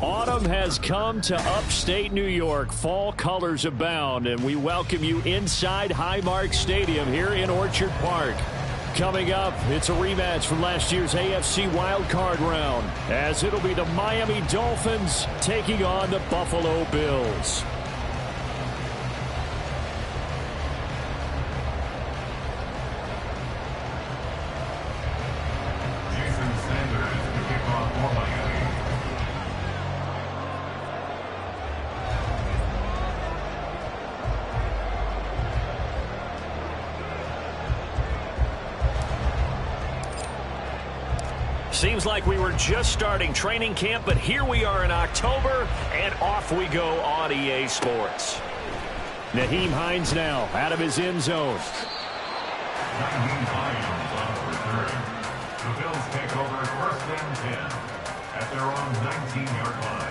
Autumn has come to upstate New York. Fall colors abound, and we welcome you inside Highmark Stadium here in Orchard Park. Coming up, it's a rematch from last year's AFC wildcard round, as it'll be the Miami Dolphins taking on the Buffalo Bills. Seems like we were just starting training camp, but here we are in October, and off we go on EA Sports. Nyheim Hines now out of his end zone. Nyheim Hines on the return. The Bills take over 1st and 10 at their own 19-yard line.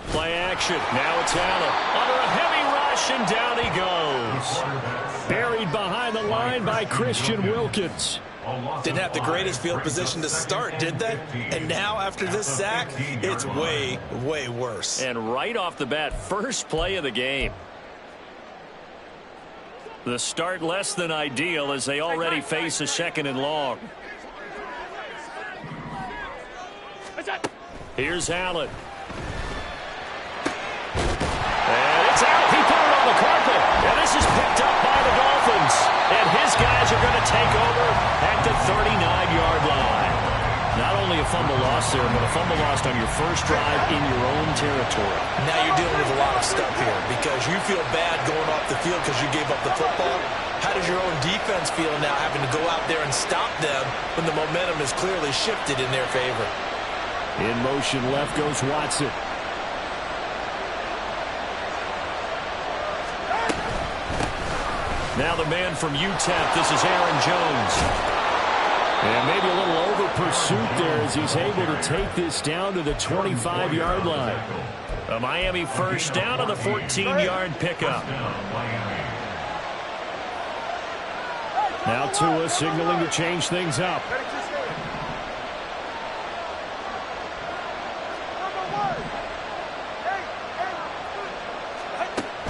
Play action. Now it's Allen. Under a heavy rush, and down he goes. Buried behind the line by Christian Wilkins. Didn't have the greatest field position to start, did they? And now after this sack, it's way, way worse. And right off the bat, first play of the game. The start less than ideal as they already face a 2nd and long. Here's Allen. And it's out. He put it on the carpet. And this is picked up by the Dolphins. And his guys are going to take over at the 39-yard line. Not only a fumble loss there, but a fumble lost on your first drive in your own territory. Now you're dealing with a lot of stuff here because you feel bad going off the field because you gave up the football. How does your own defense feel now having to go out there and stop them when the momentum is clearly shifted in their favor? In motion left goes Watson. Now the man from UTEP, this is Aaron Jones. And maybe a little over pursuit there as he's able to take this down to the 25-yard line. A Miami first down on the 14-yard pickup. Now Tua signaling to change things up.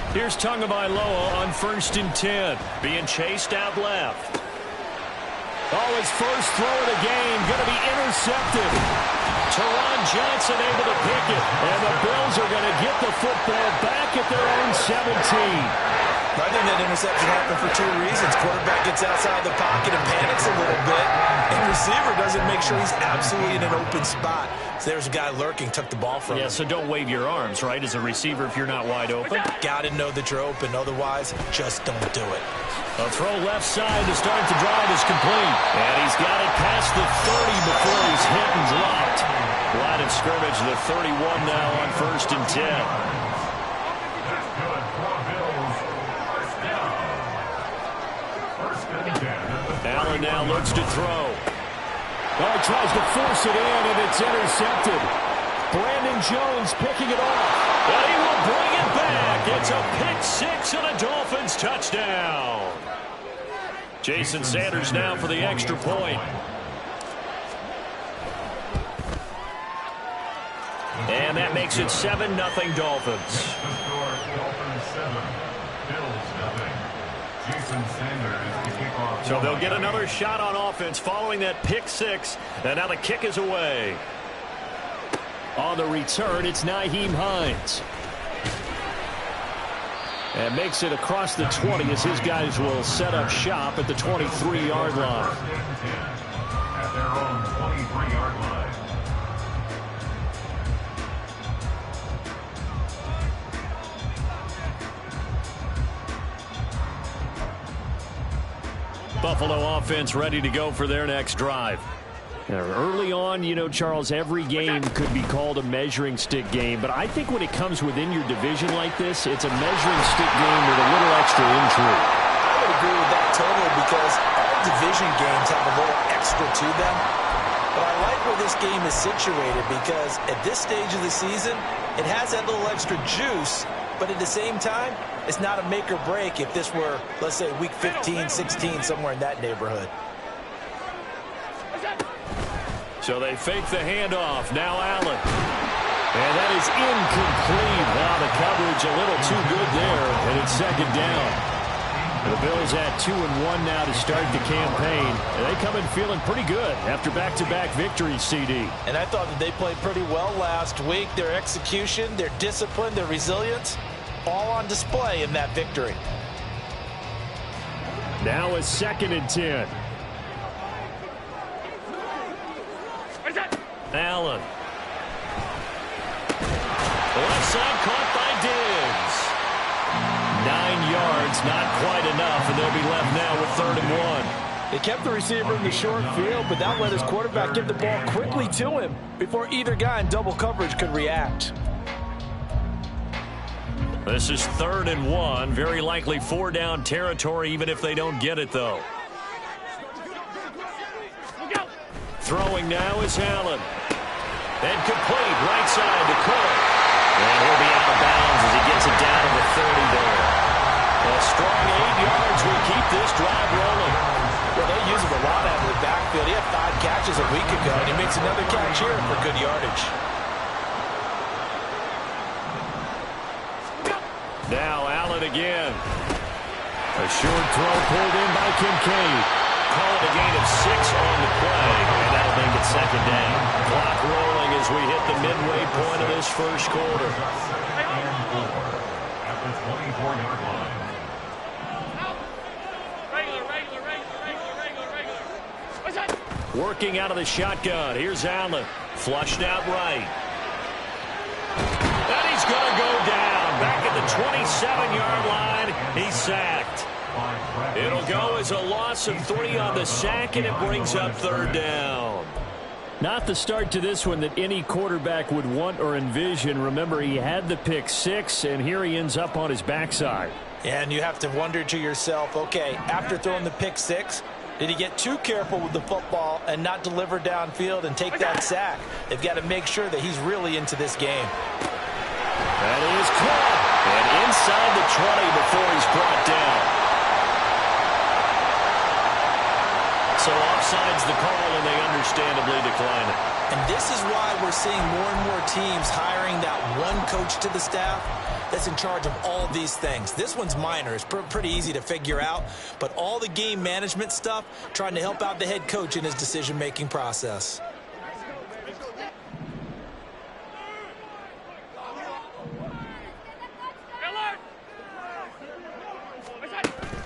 Here's Tagovailoa on 1st and 10. Being chased out left. Oh, his first throw of the game going to be intercepted. Teron Johnson able to pick it. And the Bills are going to get the football back at their own 17. I think that interception happened for 2 reasons. Quarterback gets outside the pocket and panics a little bit. And receiver doesn't make sure he's absolutely in an open spot. So there's a guy lurking, took the ball from him. Yeah, so don't wave your arms, right, as a receiver if you're not wide open. Got to know that you're open. Otherwise, just don't do it. A throw left side to start the drive is complete. And he's got it past the 30 before he's hit and dropped. Line of scrimmage, the 31 now on 1st and 10. Allen now looks to throw. Oh, he tries to force it in, and it's intercepted. Brandon Jones picking it off. And he will bring it back. It's a pick 6 and a Dolphins touchdown. Jason Sanders now for the extra point. And that makes it 7-0 Dolphins. So they'll get another shot on offense following that pick 6. And now the kick is away. On the return, it's Nyheim Hines. And makes it across the 20 as his guys will set up shop at the 23-yard line. At their own 23-yard line. Buffalo offense ready to go for their next drive. Early on, you know, Charles, every game could be called a measuring stick game, but I think when it comes within your division like this, it's a measuring stick game with a little extra intrigue. I would agree with that totally because all division games have a little extra to them. But I like where this game is situated because at this stage of the season, it has that little extra juice, but at the same time, it's not a make or break if this were, let's say, week 15, 16, somewhere in that neighborhood. So they fake the handoff. Now Allen. And that is incomplete. Wow, the coverage a little too good there, and it's second down. The Bills at 2-1 now to start the campaign. And they come in feeling pretty good after back-to-back victories, CD. And I thought that they played pretty well last week. Their execution, their discipline, their resilience, all on display in that victory. Now a 2nd and 10. Allen. Left side caught by Diggs. 9 yards, not quite enough, and they'll be left now with 3rd and 1. They kept the receiver in the short field, but that let his quarterback get the ball quickly to him before either guy in double coverage could react. This is 3rd and 1, very likely 4-down territory, even if they don't get it, though. Throwing now is Allen. And complete, right side to Cook. And he'll be out of bounds as he gets it down to the 30 there. A strong 8 yards will keep this drive rolling. Well, they use him a lot out of the backfield. He had 5 catches a week ago, and he makes another catch here for good yardage. Now Allen again. A short throw pulled in by Kincaid. Call it a gain of 6 on the play, and that'll make it 2nd down. Clock rolling as we hit the midway point of this first quarter. At the 24-yard line. Working out of the shotgun. Here's Allen. Flushed out right. And he's going to go down. Back at the 27-yard line. He's sacked. It'll go as a loss of 3 on the sack, and it brings up 3rd down. Not the start to this one that any quarterback would want or envision. Remember, he had the pick 6, and here he ends up on his backside. And you have to wonder to yourself, okay, after throwing the pick 6, did he get too careful with the football and not deliver downfield and take that sack? They've got to make sure that he's really into this game. That is caught. And inside the 20 before he's brought down. So offside's the call, and they understandably decline it. And this is why we're seeing more and more teams hiring that one coach to the staff that's in charge of all these things. This one's minor. It's pretty easy to figure out. But all the game management stuff, trying to help out the head coach in his decision-making process.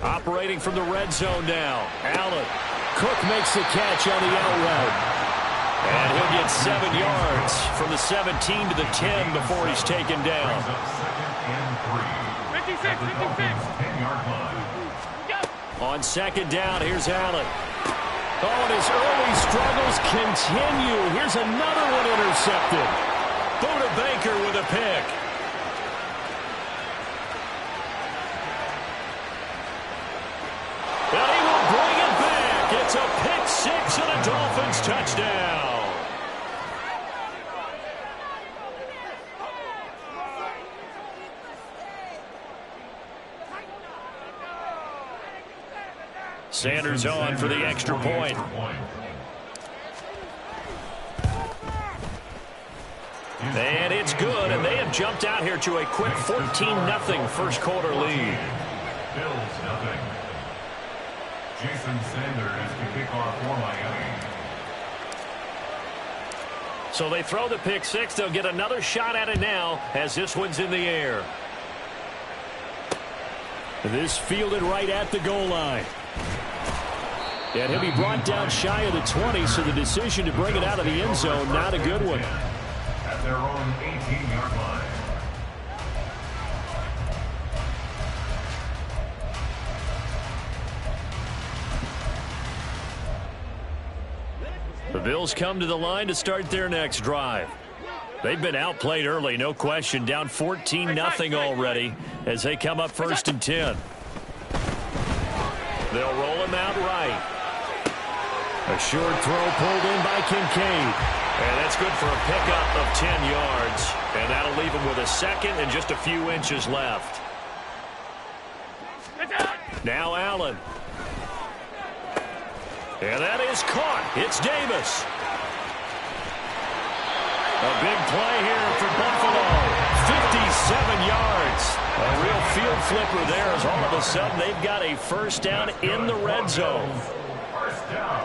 Operating from the red zone now. Allen. Cook makes the catch on the out route. And he'll get 7 yards from the 17 to the 10 before he's taken down. 56. On 2nd down, here's Allen. Oh, and his early struggles continue. Here's another one intercepted. Buda Baker with a pick. And he will bring it back. It's a pick 6 and a Dolphins touchdown. Sanders on for the extra point. And it's good, and they have jumped out here to a quick 14-0 first quarter lead. Bills nothing. Jason Sanders to kick off for Miami. So they throw the pick 6. They'll get another shot at it now as this one's in the air. This fielded right at the goal line. And he'll be brought down shy of the 20, so the decision to bring it out of the end zone, not a good one. At their own 18-yard line. The Bills come to the line to start their next drive. They've been outplayed early, no question. Down 14-0 already as they come up 1st and 10. They'll roll him out right. A short throw pulled in by Kincaid. And that's good for a pickup of 10 yards. And that'll leave him with a second and just a few inches left. Now Allen. And that is caught. It's Davis. A big play here for Buffalo. 57 yards. A real field flipper there as all of a sudden they've got a first down in the red zone. First down.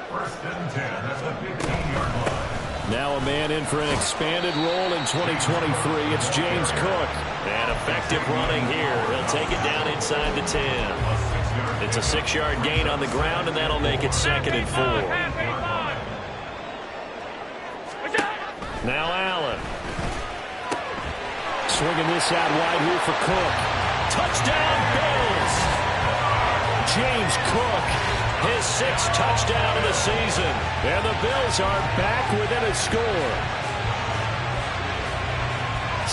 First and 10 at the 15-yard line. Now a man in for an expanded role in 2023. It's James Cook. And effective running here. He'll take it down inside the 10. It's a 6-yard gain on the ground, and that'll make it 2nd and 4. Now Allen. Swinging this out wide here for Cook. Touchdown, Bills! James Cook, his 6th touchdown of the season. And the Bills are back within a score.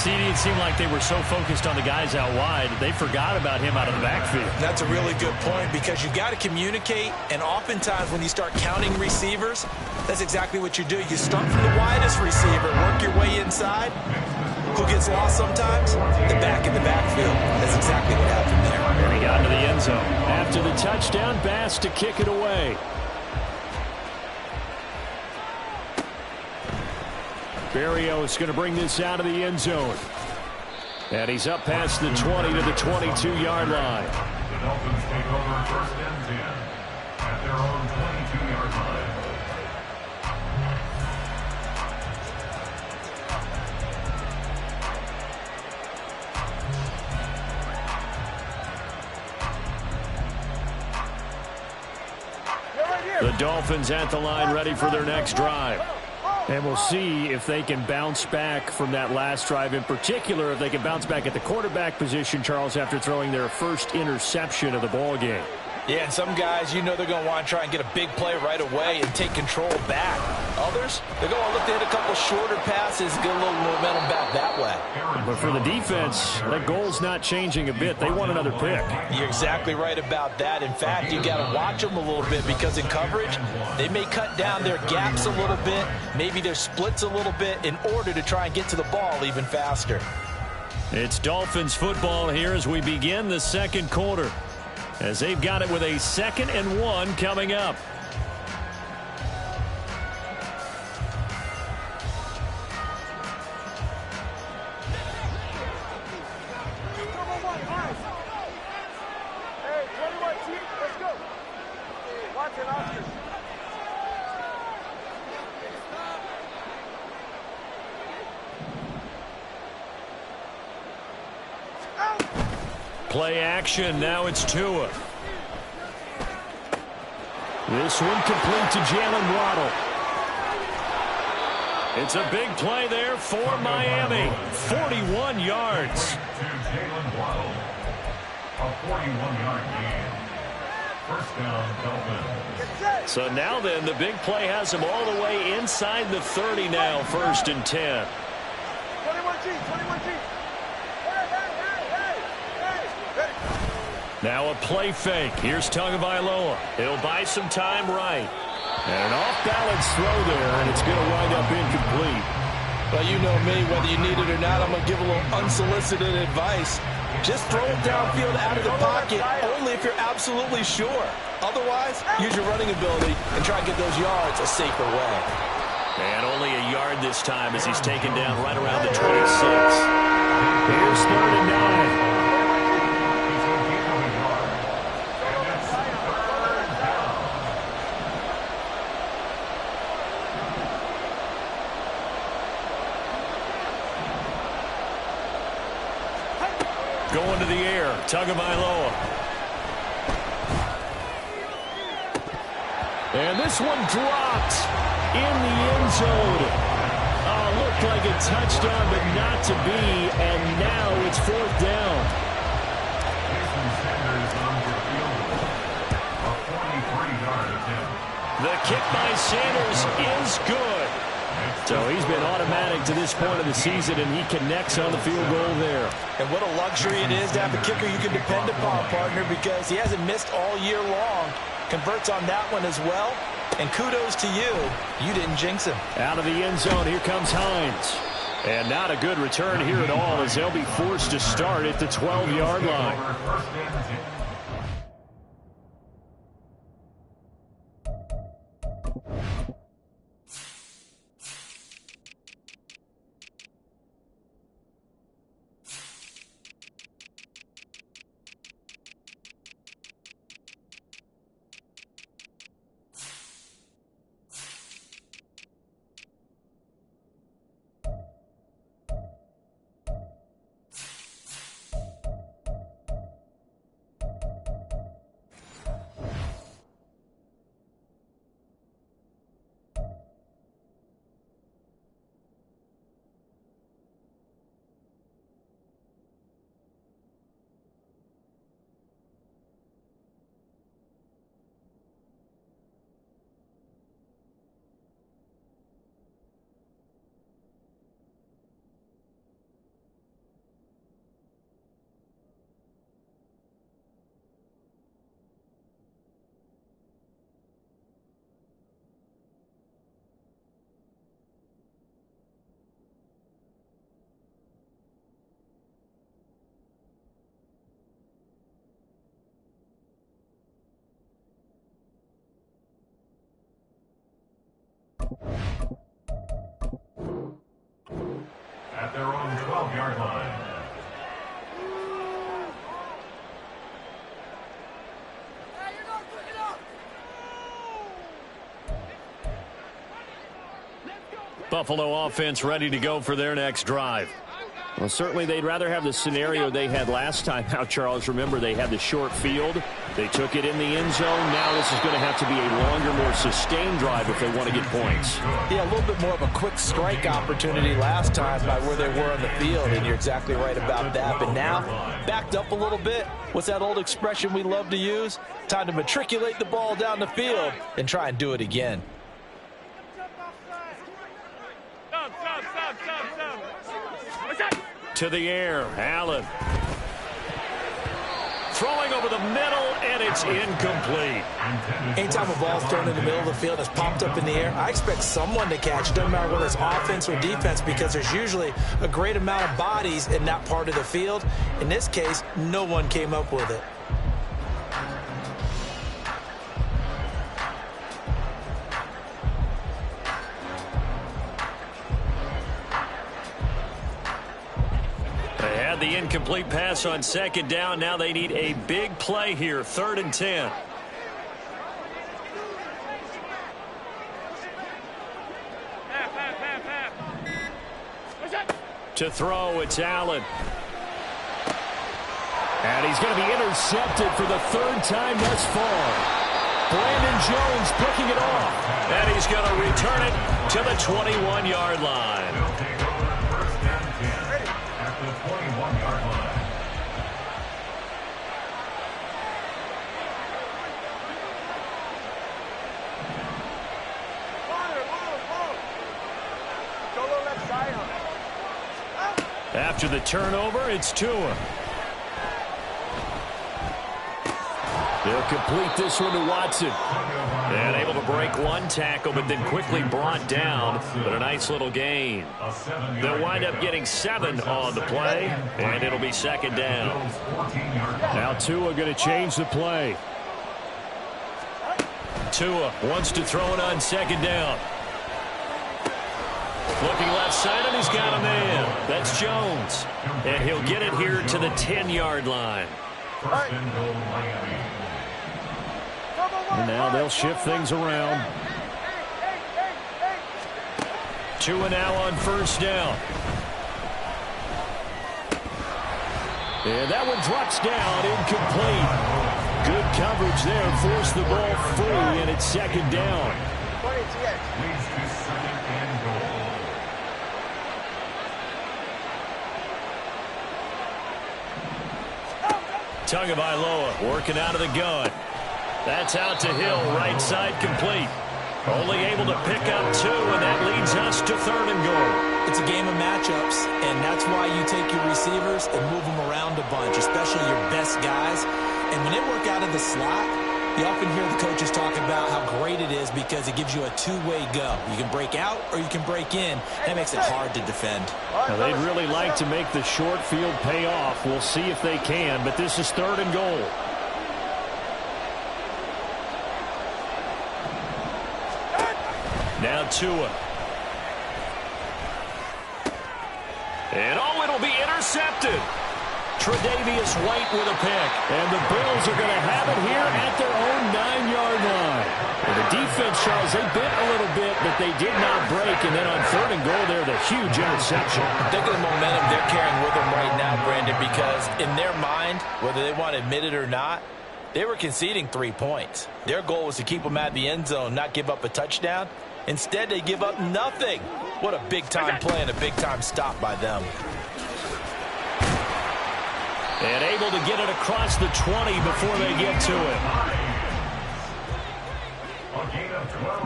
It seemed like they were so focused on the guys out wide, they forgot about him out of the backfield. That's a really good point because you got to communicate, and oftentimes when you start counting receivers, that's exactly what you do. You start from the widest receiver, work your way inside. Who gets lost sometimes? The back in the backfield. That's exactly what happened there. And he got into the end zone. After the touchdown, Bass to kick it away. Berrios going to bring this out of the end zone. And he's up past the 20 to the 22-yard line. The Dolphins take over first and 10 at their own 22-yard line. The Dolphins at the line ready for their next drive. And we'll see if they can bounce back from that last drive. In particular, if they can bounce back at the quarterback position, Charles, after throwing their first interception of the ball game. Yeah, and some guys, you know they're going to want to try and get a big play right away and take control back. Others, they're going to look to hit a couple shorter passes, get a little momentum back that way. But for the defense, that goal's not changing a bit. They want another pick. You're exactly right about that. In fact, you got to watch them a little bit because in coverage, they may cut down their gaps a little bit, maybe their splits a little bit in order to try and get to the ball even faster. It's Dolphins football here as we begin the second quarter, as they've got it with a 2nd and 1 coming up. Play action. Now it's Tua. This one complete to Jalen Waddle. It's a big play there for Miami. 41 yards. To Jalen Waddle. A 41-yard gain. First down, Dolphins. So now then, the big play has him all the way inside the 30 now. 1st and 10. 21G. Now a play fake. Here's Tagovailoa. He'll buy some time right. And an off-balance throw there, and it's going to wind up incomplete. Well, you know me, whether you need it or not, I'm going to give a little unsolicited advice. Just throw it downfield out of the pocket, only if you're absolutely sure. Otherwise, use your running ability and try and get those yards a safer way. And only a yard this time as he's taken down right around the 26. Here's 3rd and 9. Going to the air, Tagovailoa. And this one dropped in the end zone. Oh, looked like a touchdown, but not to be. And now it's 4th down. The kick by Sanders is good. So he's been automatic to this point of the season, and he connects on the field goal there. And what a luxury it is to have a kicker you can depend upon, partner, because he hasn't missed all year long. converts on that one as well. And kudos to you. You didn't jinx him. Out of the end zone, here comes Hines. And not a good return here at all as they'll be forced to start at the 12-yard line. At their own 12-yard line. Buffalo offense ready to go for their next drive. Well, certainly they'd rather have the scenario they had last time out, Charles. Remember, they had the short field. They took it in the end zone. Now this is going to have to be a longer, more sustained drive if they want to get points. Yeah, a little bit more of a quick strike opportunity last time by where they were on the field, and you're exactly right about that. But now, backed up a little bit. What's that old expression we love to use? Time to matriculate the ball down the field and try and do it again. To the air, Allen. Throwing over the middle, and it's incomplete. Anytime a ball's thrown in the middle of the field and it's popped up in the air, I expect someone to catch it. Doesn't matter whether it's offense or defense, because there's usually a great amount of bodies in that part of the field. In this case, no one came up with it. The incomplete pass on second down. Now they need a big play here. 3rd and 10. To throw, it's Allen. And he's going to be intercepted for the 3rd time thus far. Brandon Jones picking it off. And he's going to return it to the 21-yard line. After the turnover, it's Tua. They'll complete this one to Watson. And able to break one tackle, but then quickly brought down. But a nice little gain. They'll wind up getting 7 on the play, and it'll be 2nd down. Now Tua going to change the play. Tua wants to throw it on 2nd down. Looking left side, and he's got a man. That's Jones. And he'll get it here to the 10-yard line. And now they'll shift things around. Tua now on 1st down. And that one drops down, incomplete. Good coverage there, forced the ball free, and it's 2nd down. Tagovailoa working out of the gun. That's out to Hill, right side complete. Only able to pick up 2, and that leads us to 3rd and goal. It's a game of matchups, and that's why you take your receivers and move them around a bunch, especially your best guys. And when they work out of the slot, You often hear the coaches talk about how great it is because it gives you a two-way go. You can break out or you can break in. That makes it hard to defend. Now, they'd really like to make the short field pay off. We'll see if they can, but this is 3rd and goal. Now Tua. And it'll be intercepted. Tre'Davious White with a pick. And the Bills are going to have it here at their own 9-yard line. And the defense, Charles, they bit a little bit, but they did not break. And then on 3rd and goal there, the huge interception. Think of the momentum they're carrying with them right now, Brandon, because in their mind, whether they want to admit it or not, they were conceding 3 points. Their goal was to keep them out of the end zone, not give up a touchdown. Instead, they give up nothing. What a big-time play and a big-time stop by them. And able to get it across the 20 before they get to it.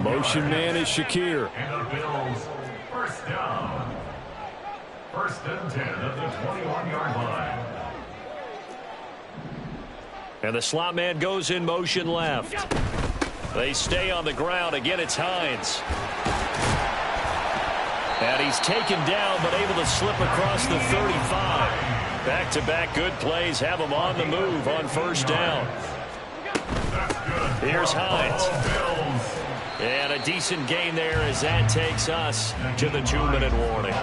Motion man is Shakir. And the Bills, first down. 1st and 10 at the 21-yard line. And the slot man goes in motion left. They stay on the ground. Again, it's Hines. And he's taken down, but able to slip across the 35. Back-to-back good plays have him on the move on 1st down. Here's Hines. And a decent gain there as that takes us to the 2-minute warning.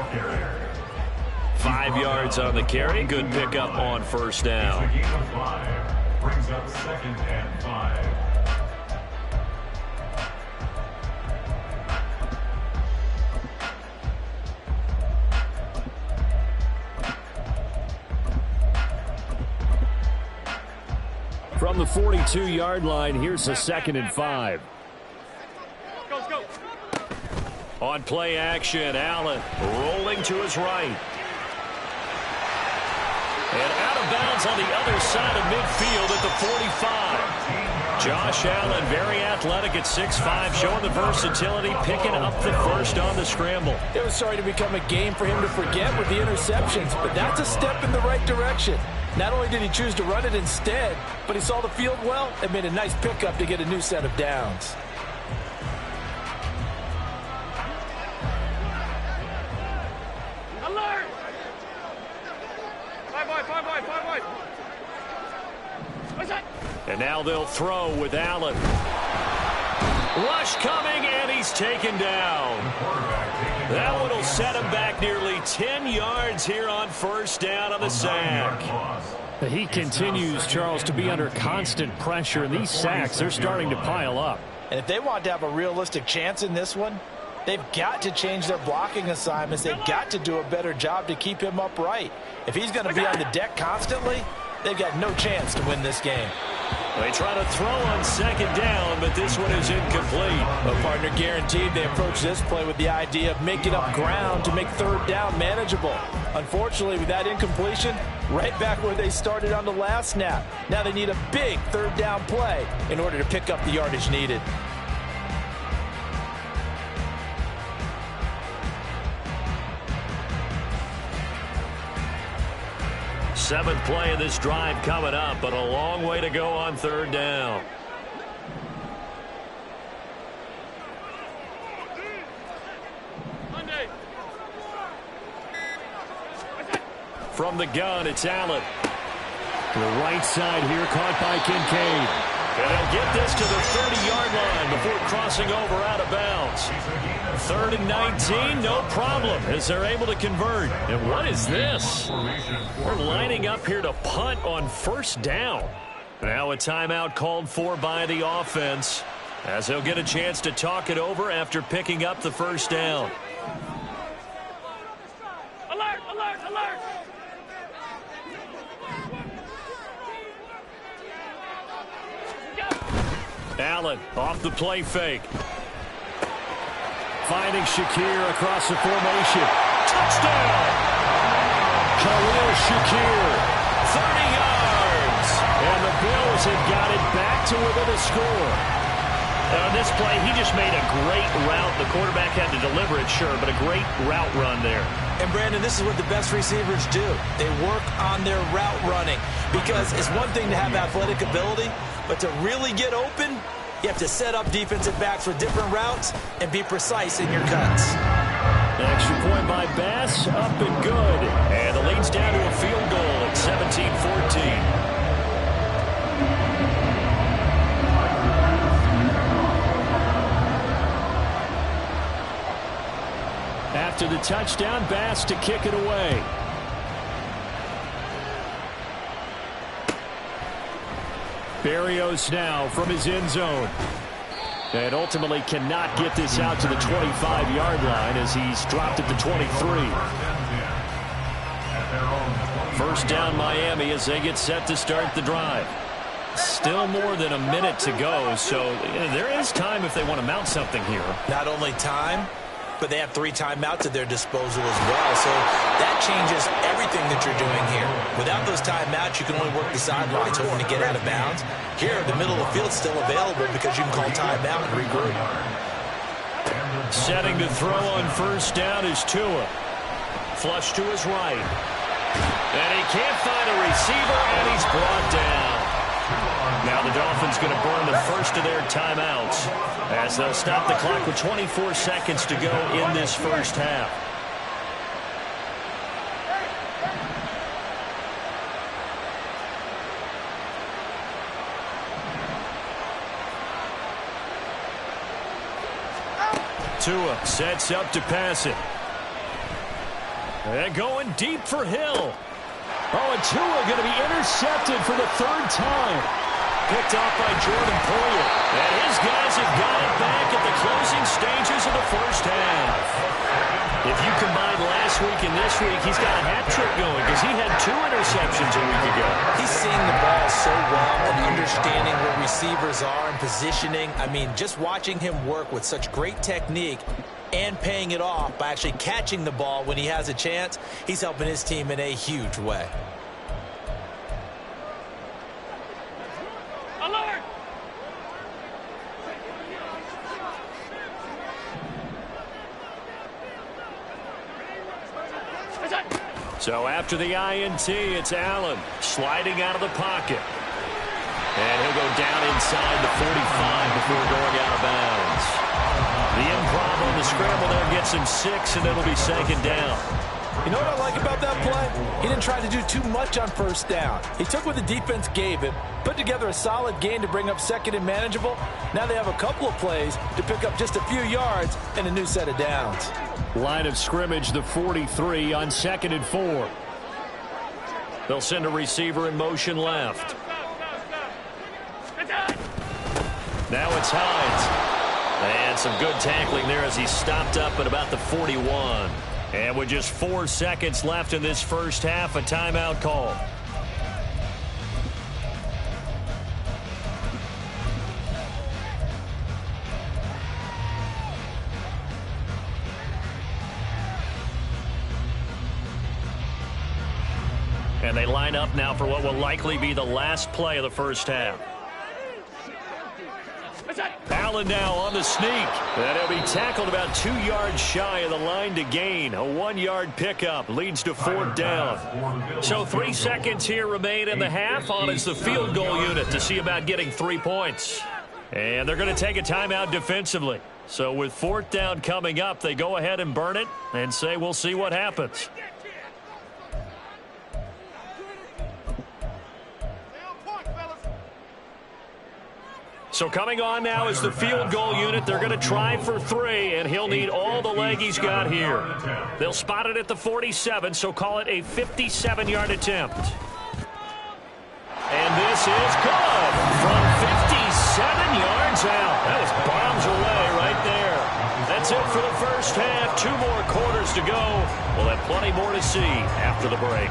5 yards on the carry. Good pickup on 1st down. Brings up 2nd and 5. From the 42-yard line, here's a 2nd and 5. Let's go. On play action, Allen rolling to his right. And out of bounds on the other side of midfield at the 45. Josh Allen, very athletic at 6'5", showing the versatility, picking up the first on the scramble. It was starting to become a game for him to forget with the interceptions, but that's a step in the right direction. Not only did he choose to run it instead, but he saw the field well and made a nice pickup to get a new set of downs. Alert! 5 wide. What's that? And now they'll throw with Allen. Rush coming, and he's taken down. That one will set him back nearly 10 yards here on 1st down on the sack. He continues, Charles, to be under constant pressure, and these sacks, they're starting to pile up. And if they want to have a realistic chance in this one, they've got to change their blocking assignments. They've got to do a better job to keep him upright. If he's going to be on the deck constantly, they've got no chance to win this game. They try to throw on 2nd down, but this one is incomplete. Well, partner, guaranteed they approach this play with the idea of making up ground to make 3rd down manageable. Unfortunately, with that incompletion, right back where they started on the last snap. Now they need a big 3rd down play in order to pick up the yardage needed. Seventh play of this drive coming up, but a long way to go on 3rd down. From the gun, it's Allen. To the right side here, caught by Kincaid. And they'll get this to the 30-yard line before crossing over out of bounds. 3rd and 19, no problem, as they're able to convert. And what is this? We're lining up here to punt on 1st down. Now a timeout called for by the offense, as they'll get a chance to talk it over after picking up the 1st down. Alert! Allen off the play fake. Finding Shakir across the formation. Touchdown! Khalil Shakir, 30 yards. And the Bills have got it back to within a score. On this play, he just made a great route. The quarterback had to deliver it, sure, but a great route run there. And, Brandon, this is what the best receivers do. They work on their route running, because it's one thing to have athletic ability, But to really get open, you have to set up defensive backs with different routes and be precise in your cuts. Extra point by Bass, up and good. And the lead's down to a field goal at 17-14. After the touchdown, Bass to kick it away. Berrios now from his end zone. And ultimately cannot get this out to the 25-yard line as he's dropped at the 23. First down Miami as they get set to start the drive. Still more than a minute to go, so there is time if they want to mount something here. Not only time, but they have 3 timeouts at their disposal as well. So that changes everything that you're doing here. Without those timeouts, you can only work the sidelines hoping to get out of bounds. Here, the middle of the field's still available because you can call timeout and regroup. Setting to throw on first down is Tua. Flush to his right. And he can't find a receiver, and he's brought down. Now the Dolphins going to burn the first of their timeouts as they'll stop the clock with 24 seconds to go in this first half. Tua sets up to pass it. And going deep for Hill. Oh, and Tua going to be intercepted for the 3rd time. Picked off by Jordan Poyer. And his guys have got it back at the closing stages of the first half. If you combine last week and this week, he's got a hat trick going because he had 2 interceptions a week ago. He's seeing the ball so well and understanding where receivers are and positioning. I mean, just watching him work with such great technique and paying it off by actually catching the ball when he has a chance, he's helping his team in a huge way. Alert! So after the INT, it's Allen sliding out of the pocket. And he'll go down inside the 45 before going out of bounds. The improv on the scramble there gets him 6, and it'll be 2nd down. You know what I like about that play? He didn't try to do too much on first down. He took what the defense gave him, put together a solid gain to bring up 2nd and manageable. Now they have a couple of plays to pick up just a few yards and a new set of downs. Line of scrimmage, the 43 on 2nd and 4. They'll send a receiver in motion left. Now it's Hines. And some good tackling there as he stopped up at about the 41. And with just 4 seconds left in this first half, a timeout call. And they line up now for what will likely be the last play of the first half. Allen now on the sneak. And he'll be tackled about 2 yards shy of the line to gain. A 1-yard pickup leads to 4th down. So 3 seconds here remain in the half. On is the field goal unit to see about getting 3 points. And they're going to take a timeout defensively. So with 4th down coming up, they go ahead and burn it and say we'll see what happens. So coming on now is the field goal unit. They're going to try for 3, and he'll need all the leg he's got here. They'll spot it at the 47, so call it a 57-yard attempt. And this is good from 57 yards out. That was bombs away right there. That's it for the first half. 2 more quarters to go. We'll have plenty more to see after the break.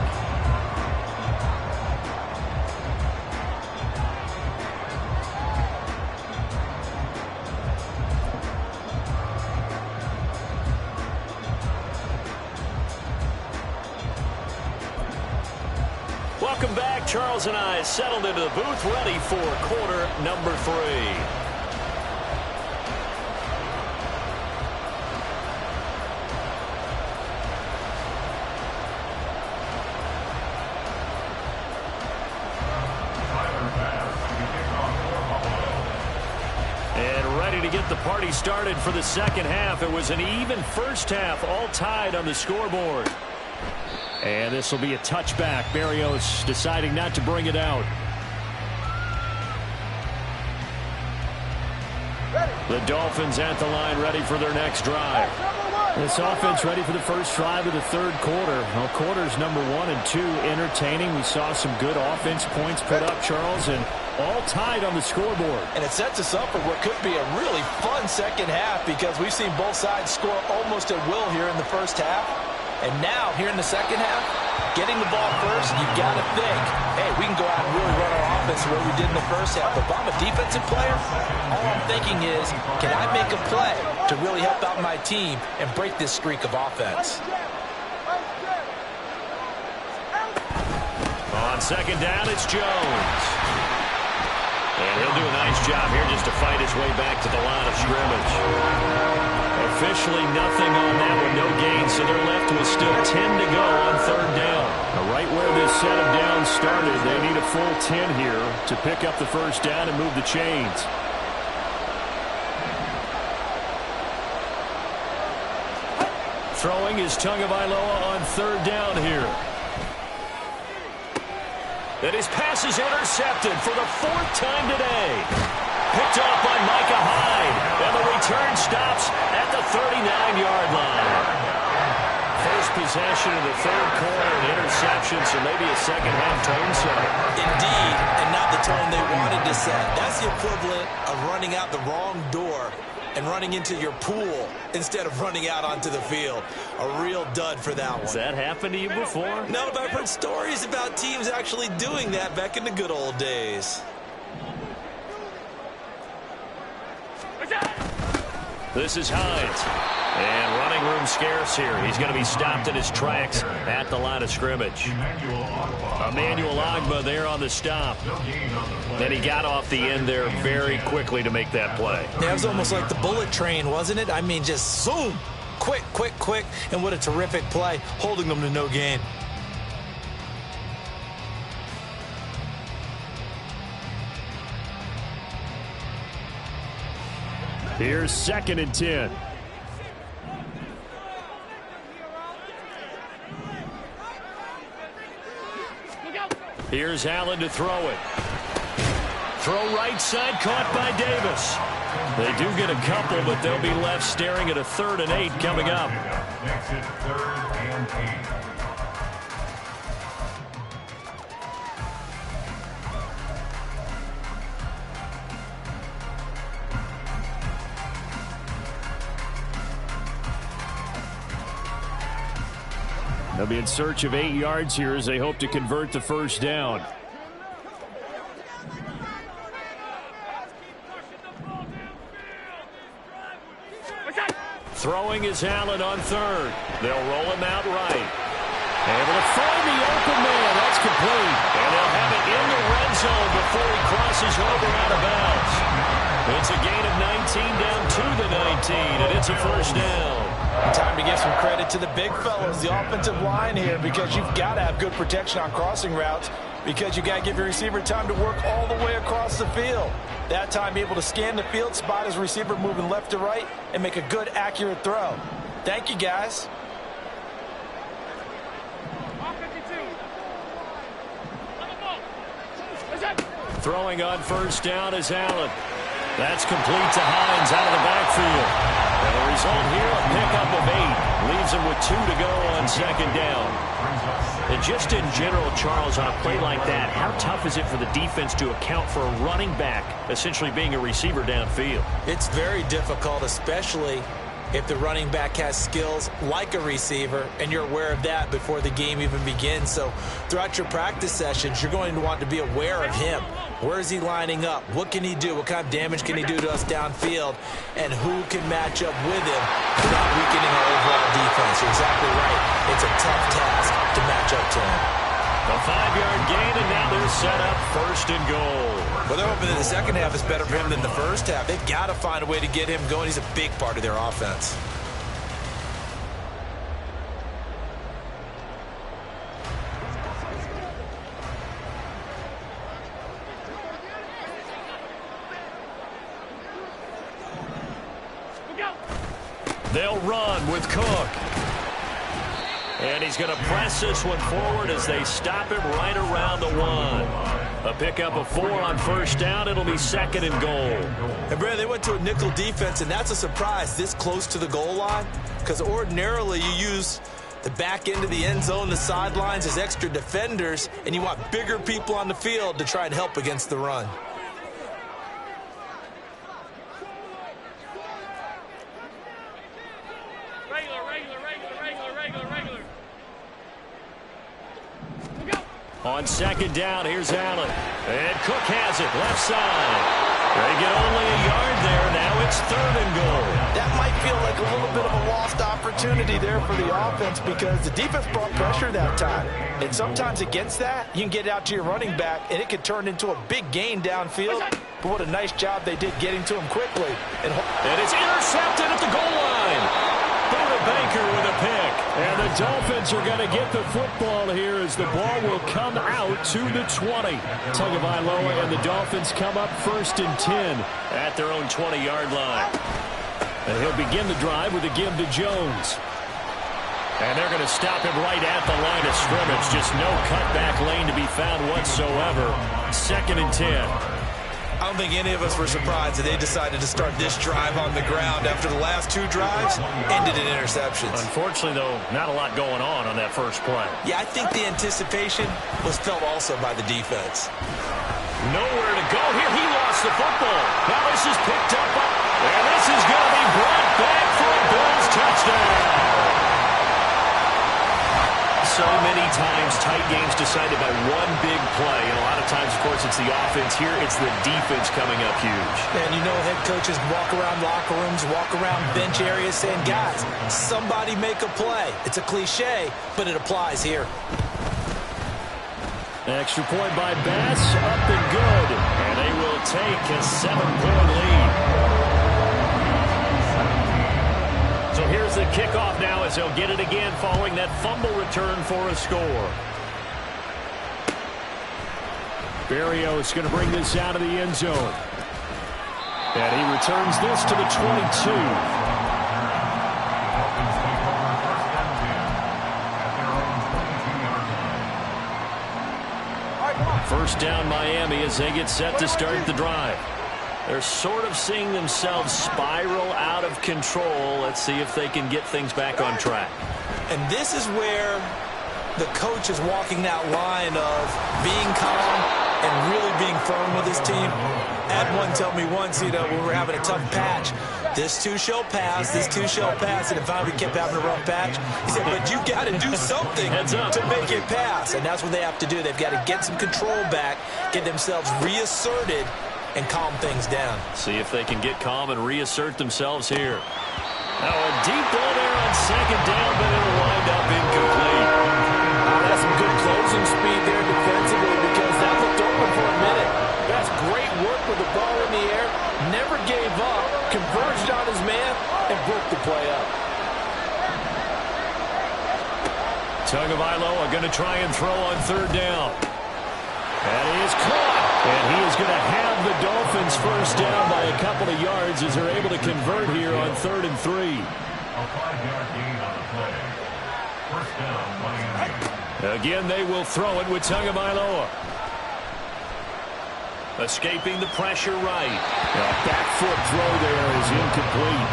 Welcome back. Charles and I settled into the booth, ready for quarter number 3. ready to get the party started for the second half. It was an even first half, all tied on the scoreboard. And this will be a touchback. Barrios deciding not to bring it out. The Dolphins at the line, ready for their next drive. This offense ready for the first drive of the third quarter. Well, quarters number 1 and 2 entertaining. We saw some good offense points put up, Charles, and all tied on the scoreboard. And it sets us up for what could be a really fun second half because we've seen both sides score almost at will here in the first half. And now, here in the second half, getting the ball first, you've got to think, hey, we can go out and really run our offense the way we did in the first half. But if I'm a defensive player, all I'm thinking is, can I make a play to really help out my team and break this streak of offense? On second down, it's Jones. And he'll do a nice job here just to fight his way back to the line of scrimmage. Officially nothing on that one, no gain, so they're left with still 10 to go on third down. Now, right where this set of downs started, they need a full 10 here to pick up the first down and move the chains. Throwing is Tagovailoa on third down here. And his pass is intercepted for the 4th time today. Picked off by Micah Hyde. And the return stops at the 39-yard line. First possession of the third quarter, an interception, so maybe a second-half tone setter. Indeed, and not the tone they wanted to set. That's the equivalent of running out the wrong door and running into your pool instead of running out onto the field. A real dud for that one. Has that happened to you before? No, but I've heard stories about teams actually doing that back in the good old days. This is Hines. And running room scarce here. He's going to be stopped in his tracks at the line of scrimmage. Emmanuel Ogbah there on the stop. Then he got off the end there very quickly to make that play. Yeah, it was almost like the bullet train, wasn't it? I mean, just zoom. Quick, quick, quick. And what a terrific play, holding them to no gain. Here's 2nd and 10. Here's Allen to throw it. Throw right side, caught by Davis. They do get a couple, but they'll be left staring at a 3rd and 8 coming up. Next is 3rd and 8. They'll be in search of 8 yards here as they hope to convert the first down. Throwing is Allen on 3rd. They'll roll him out right. Able to find the open man. That's complete. And they'll have it in the red zone before he crosses over out of bounds. It's a gain of 19 down to the 19, and it's a first down. Time to give some credit to the big fellows, the offensive line here, because you've got to have good protection on crossing routes because you've got to give your receiver time to work all the way across the field. That time, able to scan the field, spot his receiver moving left to right, and make a good, accurate throw. Thank you, guys. Throwing on first down is Allen. That's complete to Hines out of the backfield. And the result here, a pickup of 8. Leaves him with 2 to go on second down. And just in general, Charles, on a play like that, how tough is it for the defense to account for a running back essentially being a receiver downfield? It's very difficult, especially if the running back has skills like a receiver, and you're aware of that before the game even begins. So throughout your practice sessions, you're going to want to be aware of him. Where is he lining up? What can he do? What kind of damage can he do to us downfield? And who can match up with him without weakening our overall defense? You're exactly right. It's a tough task to match up to him. A 5-yard gain, and now they're set up 1st and goal. Well, they're hoping that the second half is better for him than the first half. They've got to find a way to get him going. He's a big part of their offense. They'll run with Cook. And he's going to press this one forward as they stop him right around the 1. A pickup of 4 on first down. It'll be 2nd and goal. And Brad, they went to a nickel defense, and that's a surprise this close to the goal line, because ordinarily you use the back end of the end zone, the sidelines as extra defenders, and you want bigger people on the field to try and help against the run. On 2nd down, here's Allen. And Cook has it, left side. They get only a yard there. Now it's 3rd and goal. That might feel like a little bit of a lost opportunity there for the offense, because the defense brought pressure that time. And sometimes against that, you can get out to your running back, and it could turn into a big gain downfield. But what a nice job they did getting to him quickly. And it's intercepted at the goal line. Buda Baker with a pick. And the Dolphins are going to get the football here as the ball will come out to the 20. Tagovailoa and the Dolphins come up 1st and 10 at their own 20-yard line. And he'll begin the drive with a give to Jones. And they're going to stop him right at the line of scrimmage. Just no cutback lane to be found whatsoever. 2nd and 10. I don't think any of us were surprised that they decided to start this drive on the ground after the last 2 drives ended in interceptions. Unfortunately, though, not a lot going on that first play. Yeah, I think the anticipation was felt also by the defense. Nowhere to go here. He lost the football. Now this is picked up. And this is going to be brought back for a Bills touchdown. So many times tight games decided by one big play. And a lot of times, of course, it's the offense. Here, it's the defense coming up huge. And you know, head coaches walk around locker rooms, walk around bench areas saying, guys, somebody make a play. It's a cliche, but it applies here. Extra point by Bass, up and good. And they will take a 7-point lead. So here's the kickoff now as they'll get it again following that fumble return for a score. Berrios going to bring this out of the end zone. And he returns this to the 22. First down Miami as they get set to start the drive. They're sort of seeing themselves spiral out of control. Let's see if they can get things back on track. And this is where the coach is walking that line of being calm and really being firm with his team. I had one tell me once, you know, when we were having a tough patch, this too shall pass, this too shall pass, and if we kept having a rough patch, he said, but you got to do something to make it pass. And that's what they have to do. They've got to get some control back, get themselves reasserted, and calm things down. See if they can get calm and reassert themselves here. Now a deep ball there on 2nd down, but it'll wind up incomplete. That's some good closing speed there defensively, because that looked open for a minute. That's great work with the ball in the air. Never gave up, converged on his man, and broke the play up. Tagovailoa going to try and throw on 3rd down. And he is caught. And he is going to have the Dolphins first down by a couple of yards as they're able to convert here on 3rd and 3. A 5-yard gain on the play. First down, Miami. Again, they will throw it with Tagovailoa. Escaping the pressure right. A back foot throw there is incomplete.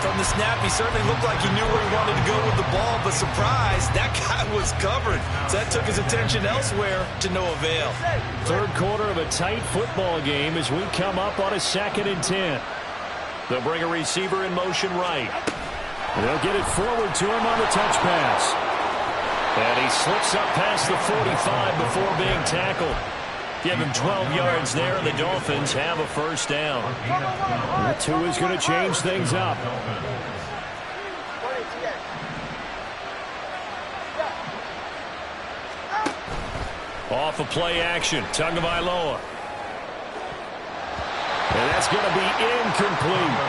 From the snap, he certainly looked like he knew where he wanted to go with the ball, but surprise, that guy was covered. So that took his attention elsewhere to no avail. 3rd quarter of a tight football game as we come up on a 2nd and 10. They'll bring a receiver in motion right. They'll get it forward to him on the touch pass. And he slips up past the 45 before being tackled. Give him 12 yards there, and the Dolphins have a first down. That 2 is going to change things up. Off of play action, Tagovailoa. And that's going to be incomplete.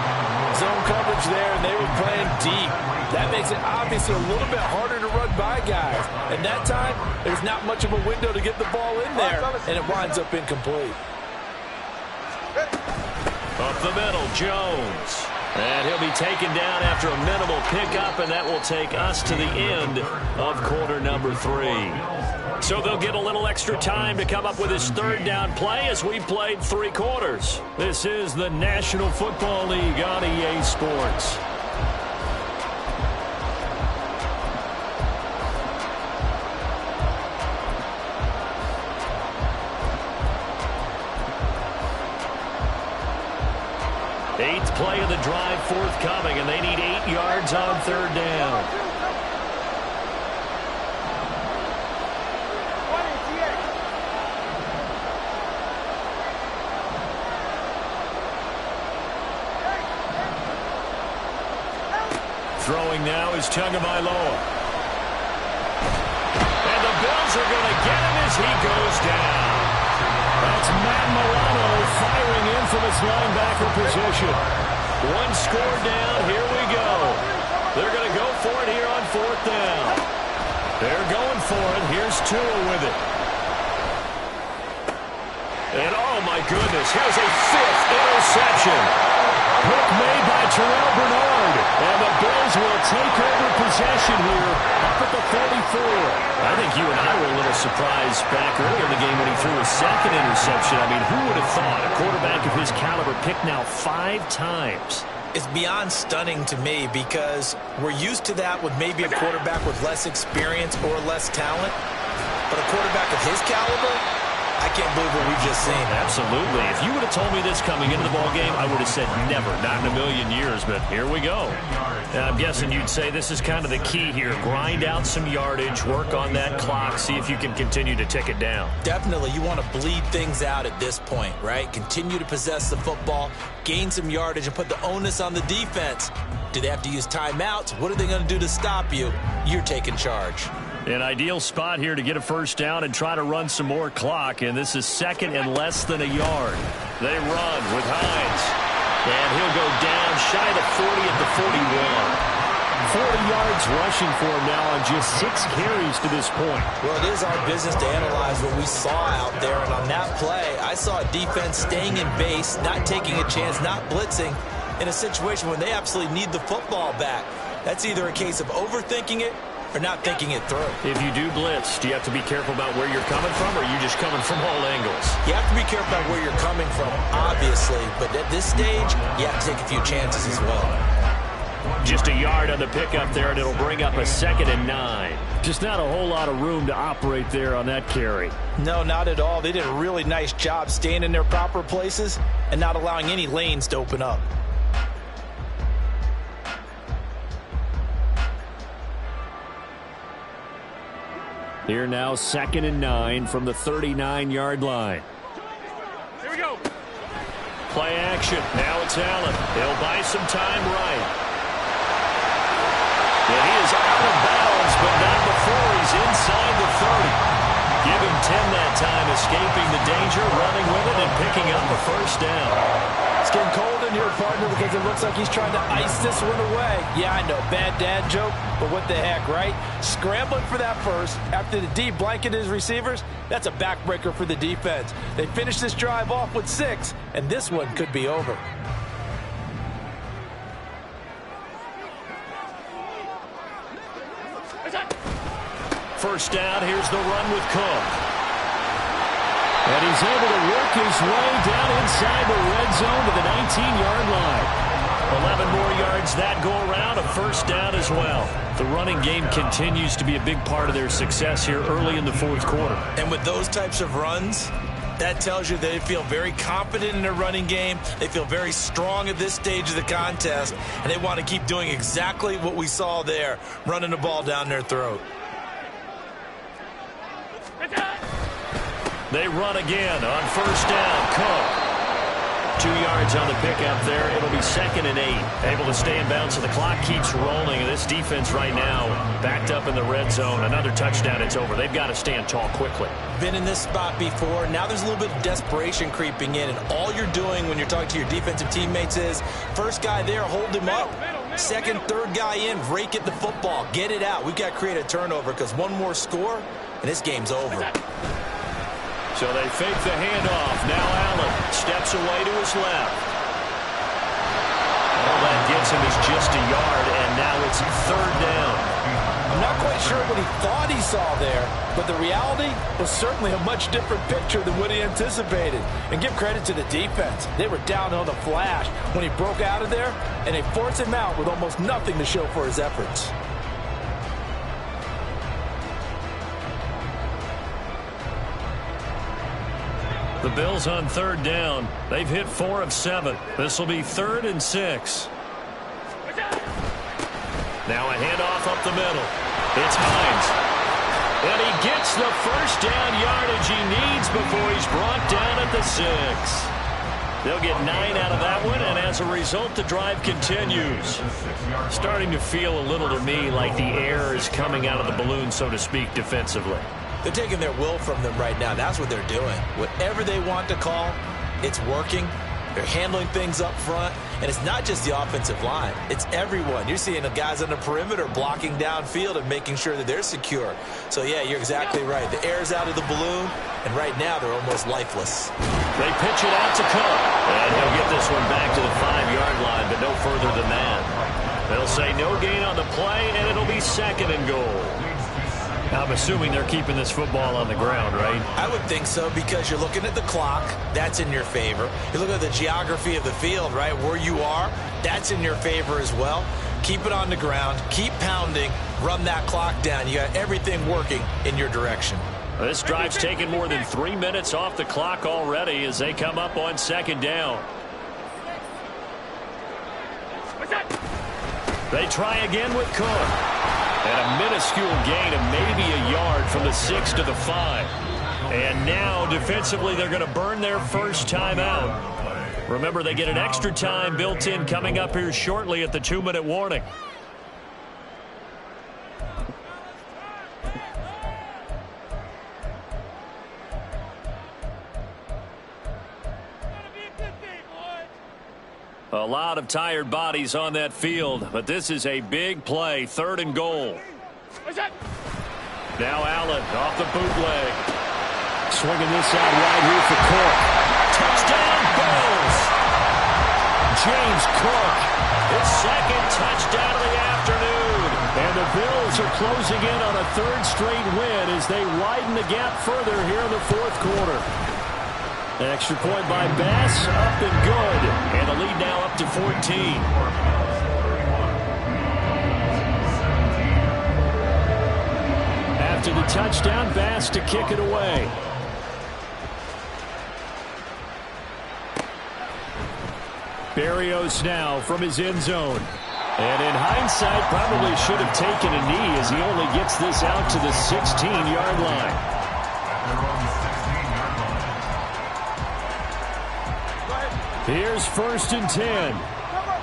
Zone coverage there, and they were playing deep. That makes it obviously a little bit harder to run by guys. And that time, there's not much of a window to get the ball in there, and it winds up incomplete. Up the middle, Jones. And he'll be taken down after a minimal pickup, and that will take us to the end of quarter number 3. So they'll get a little extra time to come up with his third down play as we played 3 quarters. This is the National Football League on EA Sports. Eighth play of the drive forthcoming, and they need 8 yards on third down. Throwing now is Tagovailoa. And the Bills are going to get him as he goes down. That's Matt Milano firing in from his linebacker position. 1 score down. Here we go. They're going to go for it here on 4th down. They're going for it. Here's Tua with it. And oh my goodness, here's a 5th interception. Pick made by Terrell Bernard. And the Bills will take over possession here up at the 44. I think you and I were a little surprised back earlier in the game when he threw his 2nd interception. I mean, who would have thought a quarterback of his caliber picked now 5 times? It's beyond stunning to me because we're used to that with maybe a quarterback with less experience or less talent. But a quarterback of his caliber, I can't believe what we've just seen. Absolutely. If you would have told me this coming into the ballgame, I would have said never, not in a million years, but here we go. And I'm guessing you'd say this is kind of the key here. Grind out some yardage, work on that clock, see if you can continue to tick it down. Definitely. You want to bleed things out at this point, right? Continue to possess the football, gain some yardage, and put the onus on the defense. Do they have to use timeouts? What are they going to do to stop you? You're taking charge. An ideal spot here to get a first down and try to run some more clock, and this is 2nd and less than a yard. They run with Hines, and he'll go down shy of the 40 at the 41. 40 yards rushing for him now on just 6 carries to this point. Well, it is our business to analyze what we saw out there, and on that play, I saw a defense staying in base, not taking a chance, not blitzing, in a situation when they absolutely need the football back. That's either a case of overthinking it or not thinking it through. If you do blitz, do you have to be careful about where you're coming from, or are you just coming from all angles? You have to be careful about where you're coming from, obviously, but at this stage, you have to take a few chances as well. Just a yard on the pickup there, and it'll bring up a 2nd and 9. Just not a whole lot of room to operate there on that carry. No, not at all. They did a really nice job staying in their proper places and not allowing any lanes to open up. Here now, 2nd and 9 from the 39-yard line. Here we go. Play action. Now it's Allen. He'll buy some time right. And he is out of bounds, but not before he's inside the 30. Give him 10 that time, escaping the danger, running with it, and picking up a first down. It's getting cold in here, partner, because it looks like he's trying to ice this one away. Yeah, I know, bad dad joke, but what the heck, right? Scrambling for that first after the D blanketed his receivers, that's a backbreaker for the defense. They finished this drive off with 6, and this one could be over. First down, here's the run with Cook. And he's able to work his way down inside the red zone to the 19-yard line. 11 more yards that go around, a first down as well. The running game continues to be a big part of their success here early in the 4th quarter. And with those types of runs, that tells you they feel very confident in their running game. They feel very strong at this stage of the contest, and they want to keep doing exactly what we saw there, running the ball down their throat. They run again on first down. Cook. 2 yards on the pickup there. It'll be 2nd and 8. Able to stay in bounds, so the clock keeps rolling. And this defense right now backed up in the red zone. Another touchdown, it's over. They've got to stand tall quickly. Been in this spot before. Now there's a little bit of desperation creeping in. And all you're doing when you're talking to your defensive teammates is, first guy there, hold him up. Second, third guy in, rake at the football. Get it out. We've got to create a turnover because one more score, and this game's over. So they fake the handoff. Now Allen steps away to his left. All that gets him is just a yard, and now it's 3rd down. I'm not quite sure what he thought he saw there, but the reality was certainly a much different picture than what he anticipated. And give credit to the defense. They were down on the flash when he broke out of there, and they forced him out with almost nothing to show for his efforts. The Bills on 3rd down. They've hit 4 of 7. This will be 3rd and 6. Now a handoff up the middle. It's Hines. And he gets the first down yardage he needs before he's brought down at the 6. They'll get 9 out of that one, and as a result, the drive continues. Starting to feel a little to me like the air is coming out of the balloon, so to speak, defensively. They're taking their will from them right now. That's what they're doing. Whatever they want to call, it's working. They're handling things up front. And it's not just the offensive line. It's everyone. You're seeing the guys on the perimeter blocking downfield and making sure that they're secure. So, yeah, you're exactly right. The air's out of the balloon, and right now they're almost lifeless. They pitch it out to Cook. And he'll get this one back to the 5-yard line, but no further than that. They'll say no gain on the play, and it'll be 2nd and goal. I'm assuming they're keeping this football on the ground, right? I would think so, because you're looking at the clock. That's in your favor. You look at the geography of the field, right? Where you are, that's in your favor as well. Keep it on the ground. Keep pounding. Run that clock down. You got everything working in your direction. This drive's taken more than 3 minutes off the clock already as they come up on 2nd down. They try again with Cook. And a minuscule gain of maybe a yard from the 6 to the 5. And now, defensively, they're going to burn their first time out. Remember, they get an extra time built in coming up here shortly at the 2-minute warning. A lot of tired bodies on that field, but this is a big play, 3rd and goal. Now Allen off the bootleg. Swinging this out right here for Cook. Touchdown, Bills! James Cook, his 2nd touchdown of the afternoon. And the Bills are closing in on a 3rd straight win as they widen the gap further here in the 4th quarter. An extra point by Bass, up and good. And the lead now up to 14. After the touchdown, Bass to kick it away. Berrios now from his end zone. And in hindsight, probably should have taken a knee as he only gets this out to the 16-yard line. Here's 1st and 10.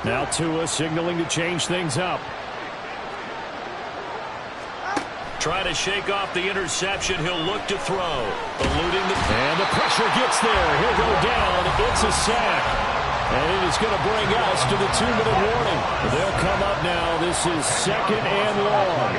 Now Tua signaling to change things up. Trying to shake off the interception. He'll look to throw. Eluding the... And the pressure gets there. He'll go down. It's a sack. And it is going to bring us to the 2-minute warning. They'll come up now. This is 2nd and long.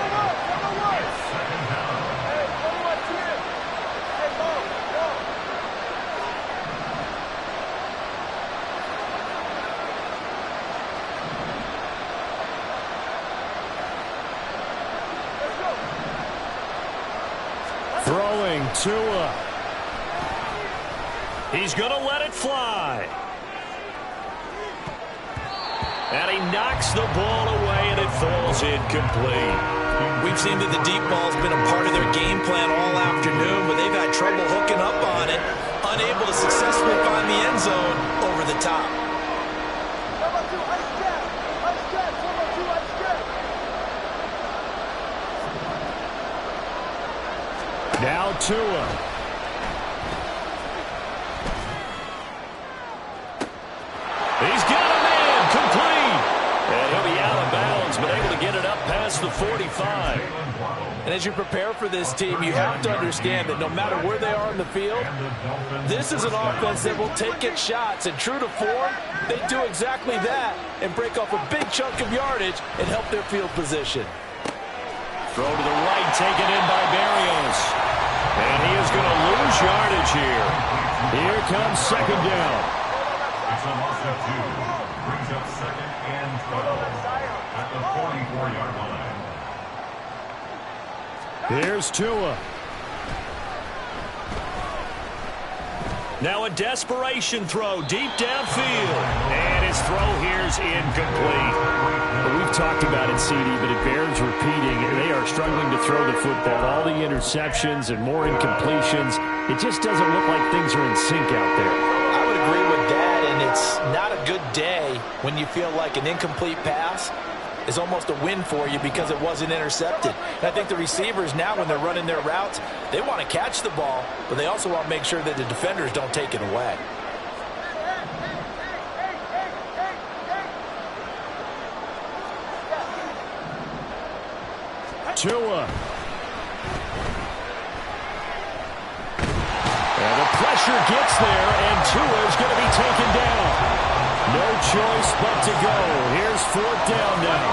Throwing Tua. He's going to let it fly. And he knocks the ball away, and it falls incomplete. We've seen that the deep ball's been a part of their game plan all afternoon, but they've had trouble hooking up on it, unable to successfully find the end zone over the top. Now Tua. He's got a man complete. And he'll be out of bounds, but able to get it up past the 45. And as you prepare for this team, you have to understand that no matter where they are in the field, this is an offense that will take its shots. And true to form, they do exactly that and break off a big chunk of yardage and help their field position. Throw to the right, taken in by Berrios. And he is going to lose yardage here. Here comes 2nd down. It's a loss of 2. brings up 2nd and 12 at the 44-yard line. Here's Tua. Now a desperation throw deep downfield. And his throw here's incomplete. Well, we've talked about it, CD, but it bears repeating. They are struggling to throw the football. All the interceptions and more incompletions. It just doesn't look like things are in sync out there. I would agree with that, and it's not a good day when you feel like an incomplete pass is almost a win for you because it wasn't intercepted. And I think the receivers now, when they're running their routes, they want to catch the ball, but they also want to make sure that the defenders don't take it away. Tua. And the pressure gets there, and Tua is going to be taken down. No choice but to go. Here's 4th down now.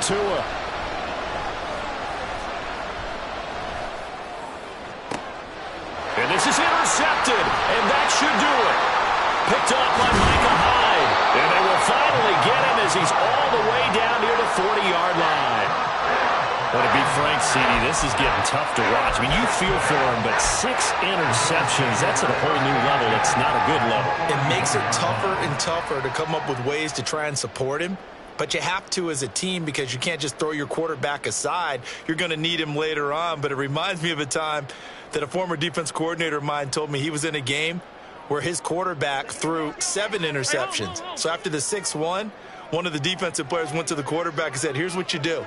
Tua. And this is intercepted, and that should do it. Picked up by Micah Hyde. And they will finally get him as he's all the way down near the 40-yard line. But to be frank, CD, this is getting tough to watch. I mean, you feel for him, but 6 interceptions, that's at a whole new level. It's not a good level. It makes it tougher and tougher to come up with ways to try and support him. But you have to as a team because you can't just throw your quarterback aside. You're going to need him later on. But it reminds me of a time that a former defense coordinator of mine told me he was in a game where his quarterback threw 7 interceptions. So after the 6th one of the defensive players went to the quarterback and said, here's what you do.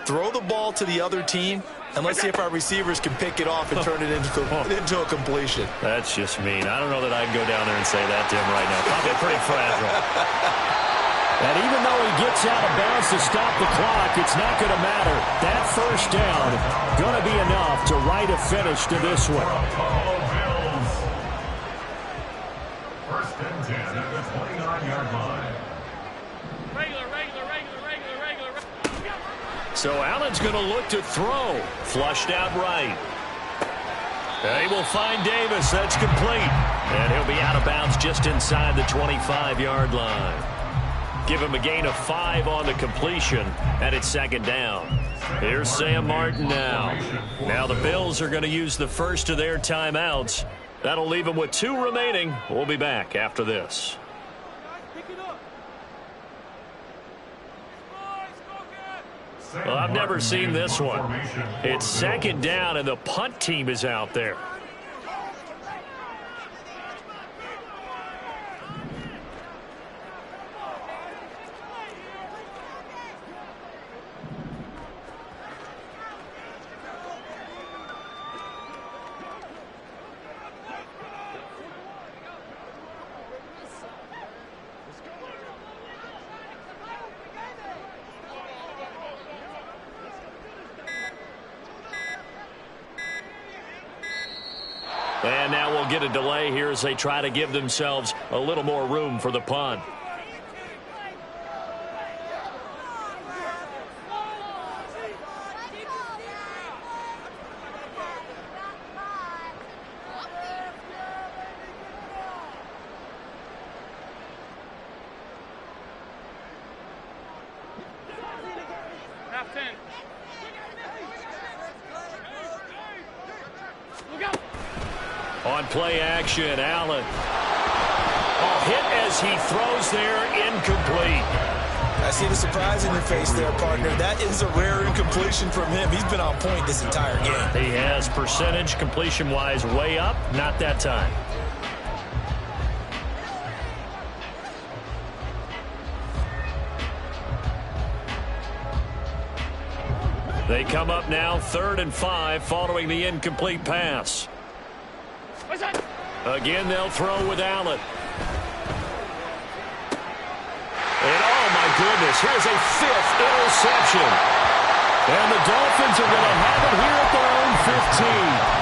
Throw the ball to the other team, and let's see if our receivers can pick it off and turn it into a completion. That's just mean. I don't know that I'd go down there and say that to him right now. Probably pretty fragile. And even though he gets out of bounds to stop the clock, it's not going to matter. That 1st down going to be enough to write a finish to this one. Bills. 1st and 10 at the 29-yard line. Regular. So Allen's going to look to throw. Flushed out right. He will find Davis. That's complete. And he'll be out of bounds just inside the 25-yard line. Give him a gain of 5 on the completion, and it's 2nd down. Here's Sam Martin now. Now the Bills are going to use the first of their timeouts. That'll leave them with 2 remaining. We'll be back after this. Well, I've never seen this one. It's 2nd down, and the punt team is out there. And now we'll get a delay here as they try to give themselves a little more room for the punt. Half 10. Look out. On play action, Allen. Hit as he throws there, incomplete. I see the surprise in your face there, partner. That is a rare incompletion from him. He's been on point this entire game. He has percentage completion-wise way up, not that time. They come up now 3rd and 5 following the incomplete pass. Again, they'll throw with Allen. And oh my goodness, here's a 5th interception. And the Dolphins are going to have it here at their own 15.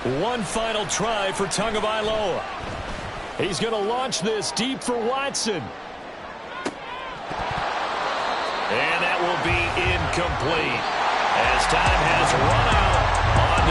One final try for Tagovailoa. He's going to launch this deep for Watson. And that will be incomplete as time has run out.